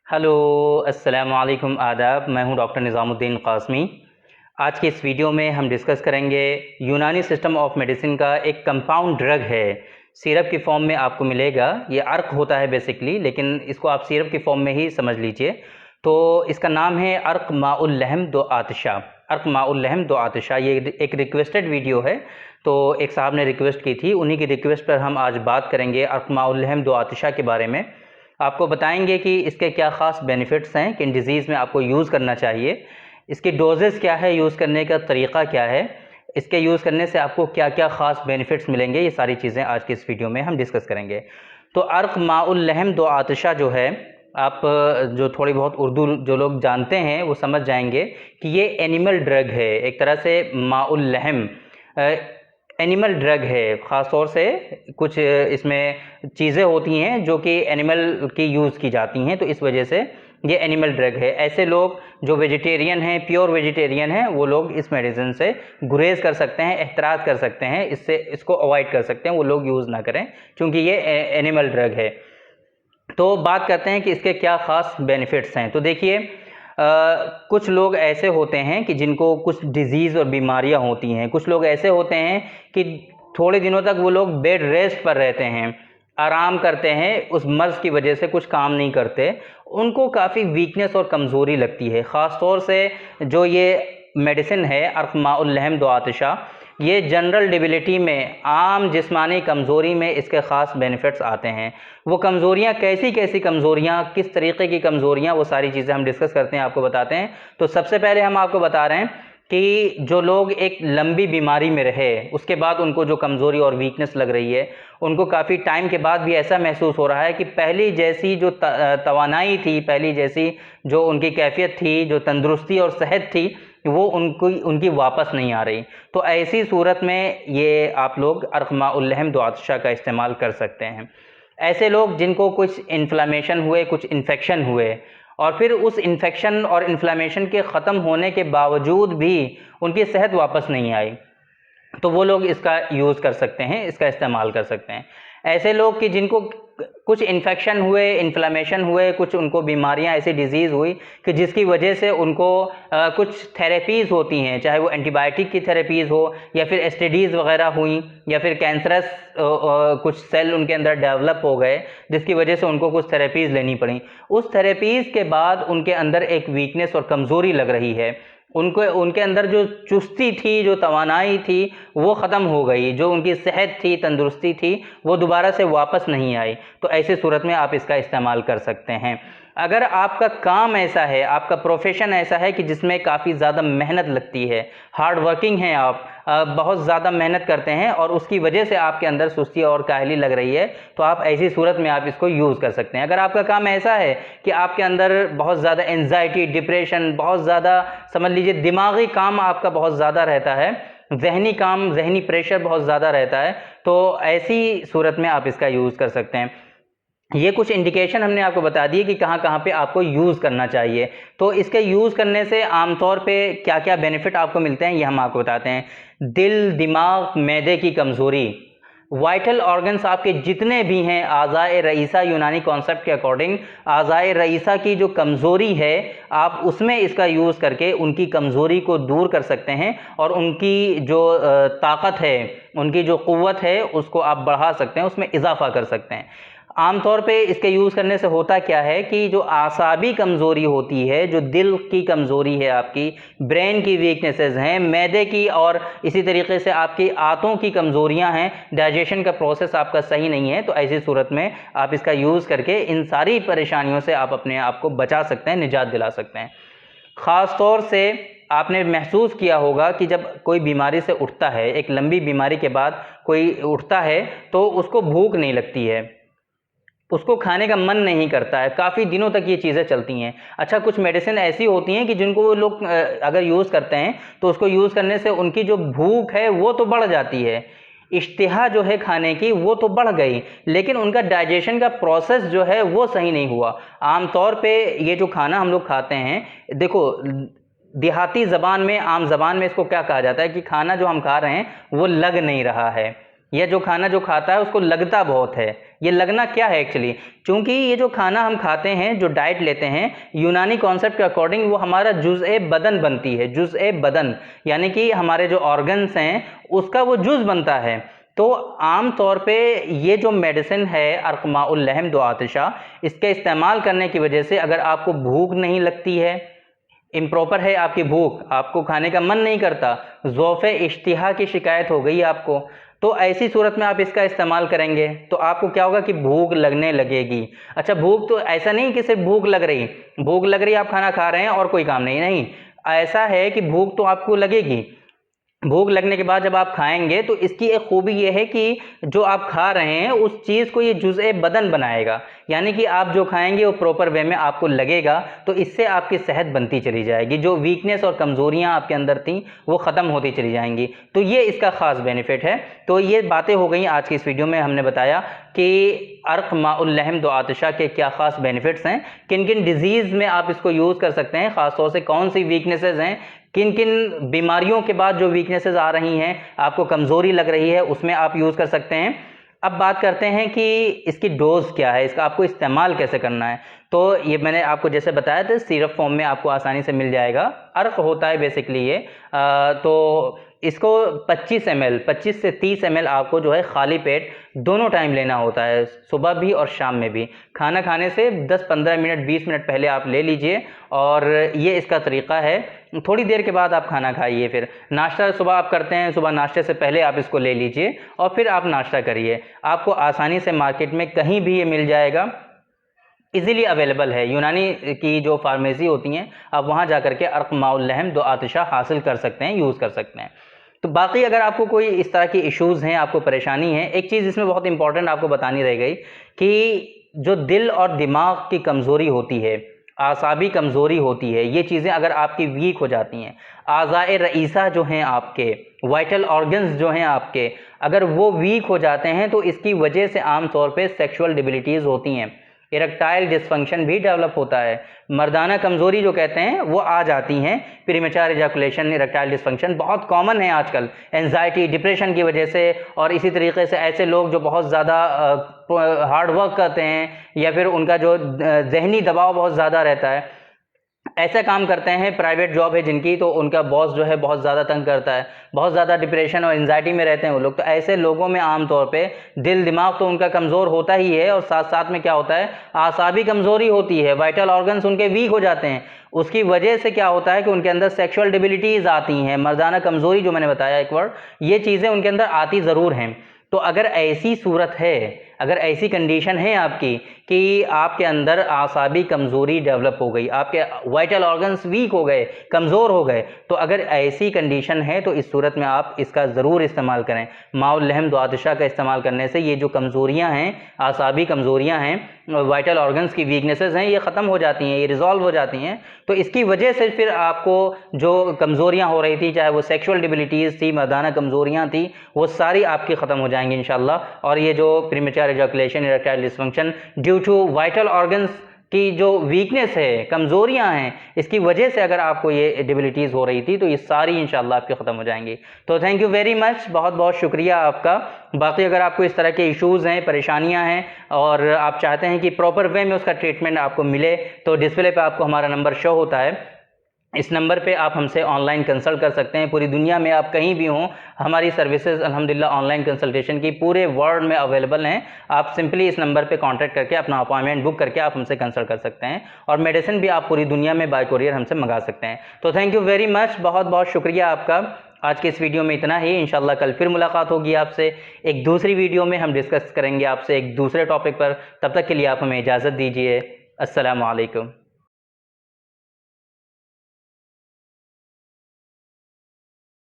Hello, अस्सलाम वालेकुम, आदाब। मैं हूं डॉक्टर निज़ामुद्दीन क़ासमी। आज के इस वीडियो में हम डिस्कस करेंगे यूनानी सिस्टम ऑफ मेडिसिन का एक कंपाउंड ड्रग है, सिरप की फॉर्म में आपको मिलेगा। ये अर्क होता है बेसिकली, लेकिन इसको आप सिरप की फॉर्म में ही समझ लीजिए। तो इसका नाम है अर्क माउल लहम दो आतिशा। अर्क माउल लहम दो आतिशा ये एक रिक्वेस्टेड वीडियो है, तो एक साहब ने रिक्वेस्ट की थी, उन्हीं की रिक्वेस्ट पर हम आज बात करेंगे अर्क माउल लहम दो आतिशा के बारे में। आपको बताएंगे कि इसके क्या ख़ास बेनिफिट्स हैं, किन डिज़ीज़ में आपको यूज़ करना चाहिए, इसकी डोजेज़ क्या है, यूज़ करने का तरीक़ा क्या है, इसके यूज़ करने से आपको क्या क्या ख़ास बेनिफिट्स मिलेंगे। ये सारी चीज़ें आज की इस वीडियो में हम डिस्कस करेंगे। तो अर्क माउल लहम दो आतिशा जो है, आप जो थोड़ी बहुत उर्दू जो लोग जानते हैं वो समझ जाएंगे कि ये एनिमल ड्रग है। एक तरह से माउल लहम एनिमल ड्रग है। ख़ास तौर से कुछ इसमें चीज़ें होती हैं जो कि एनिमल की यूज़ की जाती हैं, तो इस वजह से ये एनिमल ड्रग है। ऐसे लोग जो वेजिटेरियन हैं, प्योर वेजिटेरियन हैं, वो लोग इस मेडिसिन से गुरेज कर सकते हैं, एहतराज़ कर सकते हैं, इसको अवॉइड कर सकते हैं, वो लोग यूज़ ना करें क्योंकि ये एनिमल ड्रग है। तो बात करते हैं कि इसके क्या ख़ास बेनिफिट्स हैं। तो देखिए, कुछ लोग ऐसे होते हैं कि जिनको कुछ डिज़ीज़ और बीमारियां होती हैं। कुछ लोग ऐसे होते हैं कि थोड़े दिनों तक वो लोग बेड रेस्ट पर रहते हैं, आराम करते हैं, उस मर्ज़ की वजह से कुछ काम नहीं करते, उनको काफ़ी वीकनेस और कमज़ोरी लगती है। ख़ास तौर से जो ये मेडिसिन है अर्क माउल लहम दो आतिशा, ये जनरल डिबिलिटी में, आम जिस्मानी कमज़ोरी में इसके ख़ास बेनिफिट्स आते हैं। वो कमज़ोरियाँ कैसी कैसी कमज़ोरियाँ, किस तरीक़े की कमज़ोरियाँ, वो सारी चीज़ें हम डिस्कस करते हैं, आपको बताते हैं। तो सबसे पहले हम आपको बता रहे हैं कि जो लोग एक लंबी बीमारी में रहे, उसके बाद उनको जो कमज़ोरी और वीकनेस लग रही है, उनको काफ़ी टाइम के बाद भी ऐसा महसूस हो रहा है कि पहली जैसी जो तवानाई थी, पहली जैसी जो उनकी कैफियत थी, जो तंदुरुस्ती और सेहत थी, वो उनकी वापस नहीं आ रही। तो ऐसी सूरत में ये आप लोग अर्क माउल लहम दो आतिशा का इस्तेमाल कर सकते हैं। ऐसे लोग जिनको कुछ इन्फ्लामेशन हुए, कुछ इन्फेक्शन हुए, और फिर उस इन्फेक्शन और इन्फ्लामेशन के ख़त्म होने के बावजूद भी उनकी सेहत वापस नहीं आई, तो वो लोग इसका यूज़ कर सकते हैं, इसका इस्तेमाल कर सकते हैं। ऐसे लोग कि जिनको कुछ इन्फेक्शन हुए, इन्फ्लामेशन हुए, कुछ उनको बीमारियां, ऐसी डिज़ीज़ हुई कि जिसकी वजह से उनको कुछ थेरेपीज़ होती हैं, चाहे वो एंटीबायोटिक की थेरेपीज़ हो या फिर एसटीडीज़ वगैरह हुई, या फिर कैंसरस कुछ सेल उनके अंदर डेवलप हो गए जिसकी वजह से उनको कुछ थेरेपीज़ लेनी पड़ी। उस थेरेपीज़ के बाद उनके अंदर एक वीकनेस और कमज़ोरी लग रही है, उनके अंदर जो चुस्ती थी, जो तवानाई थी, वो ख़त्म हो गई, जो उनकी सेहत थी, तंदुरुस्ती थी, वो दोबारा से वापस नहीं आई। तो ऐसी सूरत में आप इसका इस्तेमाल कर सकते हैं। अगर आपका काम ऐसा है, आपका प्रोफेशन ऐसा है कि जिसमें काफ़ी ज़्यादा मेहनत लगती है, हार्ड वर्किंग हैं आप, बहुत ज़्यादा मेहनत करते हैं और उसकी वजह से आपके अंदर सुस्ती और काहली लग रही है, तो आप ऐसी सूरत में आप इसको यूज़ कर सकते हैं। अगर आपका काम ऐसा है कि आपके अंदर बहुत ज़्यादा एंजाइटी, डिप्रेशन, बहुत ज़्यादा समझ लीजिए दिमागी काम आपका बहुत ज़्यादा रहता है, जहनी काम, जहनी प्रेशर बहुत ज़्यादा रहता है, तो ऐसी सूरत में आप इसका यूज़ कर सकते हैं। ये कुछ इंडिकेशन हमने आपको बता दिए कि कहाँ कहाँ पे आपको यूज़ करना चाहिए। तो इसके यूज़ करने से आमतौर पे क्या क्या बेनिफिट आपको मिलते हैं, ये हम आपको बताते हैं। दिल, दिमाग, मैदे की कमज़ोरी, वाइटल ऑर्गन्स आपके जितने भी हैं, आज़ाए रईसा, यूनानी कॉन्सेप्ट के अकॉर्डिंग आज़ाए रईसा की जो कमज़ोरी है, आप उसमें इसका यूज़ करके उनकी कमज़ोरी को दूर कर सकते हैं और उनकी जो ताकत है, उनकी जो क़ुव्वत है, उसको आप बढ़ा सकते हैं, उसमें इजाफ़ा कर सकते हैं। आमतौर पे इसके यूज़ करने से होता क्या है कि जो आसाबी कमज़ोरी होती है, जो दिल की कमज़ोरी है, आपकी ब्रेन की वीकनेसेस हैं, मैदे की, और इसी तरीके से आपकी आंतों की कमज़ोरियां हैं, डाइजेशन का प्रोसेस आपका सही नहीं है, तो ऐसी सूरत में आप इसका यूज़ करके इन सारी परेशानियों से आप अपने आप को बचा सकते हैं, निजात दिला सकते हैं। ख़ास तौर से आपने महसूस किया होगा कि जब कोई बीमारी से उठता है, एक लंबी बीमारी के बाद कोई उठता है, तो उसको भूख नहीं लगती है, उसको खाने का मन नहीं करता है, काफ़ी दिनों तक ये चीज़ें चलती हैं। अच्छा, कुछ मेडिसिन ऐसी होती हैं कि जिनको वो लोग अगर यूज़ करते हैं तो उसको यूज़ करने से उनकी जो भूख है वो तो बढ़ जाती है, इश्तिहा जो है खाने की वो तो बढ़ गई, लेकिन उनका डाइजेशन का प्रोसेस जो है वो सही नहीं हुआ। आमतौर पे ये जो खाना हम लोग खाते हैं, देखो देहाती ज़बान में, आम ज़बान में इसको क्या कहा जाता है कि खाना जो हम खा रहे हैं वो लग नहीं रहा है। या जो खाना जो खाता है उसको लगता बहुत है। ये लगना क्या है एक्चुअली, क्योंकि ये जो खाना हम खाते हैं, जो डाइट लेते हैं, यूनानी कॉन्सेप्ट के अकॉर्डिंग वो हमारा जुज़-ए बदन बनती है। जुज़-ए बदन यानी कि हमारे जो ऑर्गन्स हैं उसका वो जुज़ बनता है। तो आम तौर पे ये जो मेडिसिन है अरक़माउल लहम दो आतिशा, इसके इस्तेमाल करने की वजह से अगर आपको भूख नहीं लगती है, इम्प्रॉपर है आपकी भूख, आपको खाने का मन नहीं करता, ज़ौफ़े इश्तिहा की शिकायत हो गई आपको, तो ऐसी सूरत में आप इसका इस्तेमाल करेंगे तो आपको क्या होगा कि भूख लगने लगेगी। अच्छा, भूख तो ऐसा नहीं कि सिर्फ भूख लग रही आप खाना खा रहे हैं और कोई काम नहीं, ऐसा है कि भूख तो आपको लगेगी। भूख लगने के बाद जब आप खाएंगे तो इसकी एक खूबी ये है कि जो आप खा रहे हैं उस चीज़ को ये जुज़-ए बदन बनाएगा, यानी कि आप जो खाएंगे वो प्रॉपर वे में आपको लगेगा, तो इससे आपकी सेहत बनती चली जाएगी। जो वीकनेस और कमज़ोरियाँ आपके अंदर थीं वो ख़त्म होती चली जाएंगी। तो ये इसका ख़ास बेनिफिट है। तो ये बातें हो गई आज की इस वीडियो में, हमने बताया कि अरक़माउल लहम दो आतिशा के क्या ख़ास बेनिफिट्स हैं, किन किन डिज़ीज़ में आप इसको यूज़ कर सकते हैं, ख़ास तौर से कौन सी वीकनेसेस हैं, किन किन बीमारियों के बाद जो वीकनेसेस आ रही हैं, आपको कमज़ोरी लग रही है, उसमें आप यूज़ कर सकते हैं। अब बात करते हैं कि इसकी डोज़ क्या है, इसका आपको इस्तेमाल कैसे करना है। तो ये मैंने आपको जैसे बताया था, सिरप फॉर्म में आपको आसानी से मिल जाएगा। अर्क होता है बेसिकली ये। तो इसको 25 से 30 ml आपको जो है खाली पेट दोनों टाइम लेना होता है, सुबह भी और शाम में भी। खाना खाने से 10-15 मिनट 20 मिनट पहले आप ले लीजिए, और ये इसका तरीक़ा है। थोड़ी देर के बाद आप खाना खाइए, फिर नाश्ता सुबह आप करते हैं, सुबह नाश्ते से पहले आप इसको ले लीजिए और फिर आप नाश्ता करिए। आपको आसानी से मार्केट में कहीं भी ये मिल जाएगा, इजीली अवेलेबल है। यूनानी की जो फार्मेसी होती हैं, आप वहाँ जा कर के अरक़माउल लहम दो आतिशा हासिल कर सकते हैं, यूज़ कर सकते हैं। तो बाकी अगर आपको कोई इस तरह की इश्यूज़ हैं, आपको परेशानी है, एक चीज़ इसमें बहुत इंपॉर्टेंट आपको बतानी रह गई कि जो दिल और दिमाग की कमज़ोरी होती है, आसाबी कमज़ोरी होती है, ये चीज़ें अगर आपकी वीक हो जाती हैं, आज़ाए रईसा जो हैं आपके, वाइटल ऑर्गन्स जो हैं आपके, अगर वो वीक हो जाते हैं तो इसकी वजह से आम तौर पे सेक्सुअल डिबिलिटीज़ होती हैं, इरेक्टाइल डिसफंक्शन भी डेवलप होता है, मर्दाना कमज़ोरी जो कहते हैं वो आ जाती हैं। प्रीमेच्योर इजैकुलेशन, इरेक्टाइल डिसफंक्शन बहुत कॉमन है आजकल, एंजाइटी, डिप्रेशन की वजह से। और इसी तरीके से ऐसे लोग जो बहुत ज़्यादा हार्ड वर्क करते हैं, या फिर उनका जो जहनी दबाव बहुत ज़्यादा रहता है, ऐसा काम करते हैं, प्राइवेट जॉब है जिनकी, तो उनका बॉस जो है बहुत ज़्यादा तंग करता है, बहुत ज़्यादा डिप्रेशन और एंजाइटी में रहते हैं वो लोग, तो ऐसे लोगों में आम तौर पे दिल दिमाग तो उनका कमज़ोर होता ही है, और साथ साथ में क्या होता है, आसाबी कमज़ोरी होती है, वाइटल ऑर्गन्स उनके वीक हो जाते हैं। उसकी वजह से क्या होता है कि उनके अंदर सेक्शुअल डिबिलिटीज़ आती हैं, मर्दाना कमज़ोरी जो मैंने बताया एक वर्ड, ये चीज़ें उनके अंदर आती ज़रूर हैं। तो अगर ऐसी सूरत है, अगर ऐसी कंडीशन है आपकी कि आपके अंदर आसाबी कमज़ोरी डेवलप हो गई, आपके वाइटल ऑर्गन्स वीक हो गए, कमज़ोर हो गए, तो अगर ऐसी कंडीशन है तो इस सूरत में आप इसका ज़रूर इस्तेमाल करें। माउल लहम दो आतिशा का इस्तेमाल करने से ये जो कमज़ोरियाँ हैं, आसाबी कमज़ोरियाँ हैं, वाइटल ऑर्गन्स की वीकनेसेस हैं, ये ख़त्म हो जाती हैं, ये रिज़ॉल्व हो जाती हैं। तो इसकी वजह से फिर आपको जो कमज़ोरियाँ हो रही थी, चाहे वो सेक्शुअल डिबिलिटीज़ थी, मर्दाना कमज़ोरियाँ थी, वो सारी आपकी ख़त्म हो जाएंगी इंशाल्लाह। और ये जो premature ejaculation, erectile dysfunction due to vital organs की जो वीकनेस है, कमज़ोरियाँ हैं, इसकी वजह से अगर आपको ये डिबिलिटीज़ हो रही थी तो ये सारी इंशाल्लाह आपकी ख़त्म हो जाएंगी। तो थैंक यू वेरी मच, बहुत बहुत शुक्रिया आपका। बाकी अगर आपको इस तरह के इश्यूज़ हैं, परेशानियां हैं, और आप चाहते हैं कि प्रॉपर वे में उसका ट्रीटमेंट आपको मिले, तो डिस्प्ले पे आपको हमारा नंबर शो होता है, इस नंबर पे आप हमसे ऑनलाइन कंसल्ट कर सकते हैं। पूरी दुनिया में आप कहीं भी हों, हमारी सर्विसेज अल्हम्दुलिल्लाह ऑनलाइन कंसल्टेशन की पूरे वर्ल्ड में अवेलेबल हैं। आप सिंपली इस नंबर पे कांटेक्ट करके अपना अपॉइंटमेंट बुक करके आप हमसे कंसल्ट कर सकते हैं, और मेडिसिन भी आप पूरी दुनिया में बाय कोरियर हमसे मंगा सकते हैं। तो थैंक यू वेरी मच, बहुत बहुत शुक्रिया आपका। आज के इस वीडियो में इतना ही। इंशाल्लाह कल फिर मुलाकात होगी आपसे एक दूसरी वीडियो में, हम डिस्कस करेंगे आपसे एक दूसरे टॉपिक पर। तब तक के लिए आप हमें इजाज़त दीजिए। अस्सलामु अलैकुम।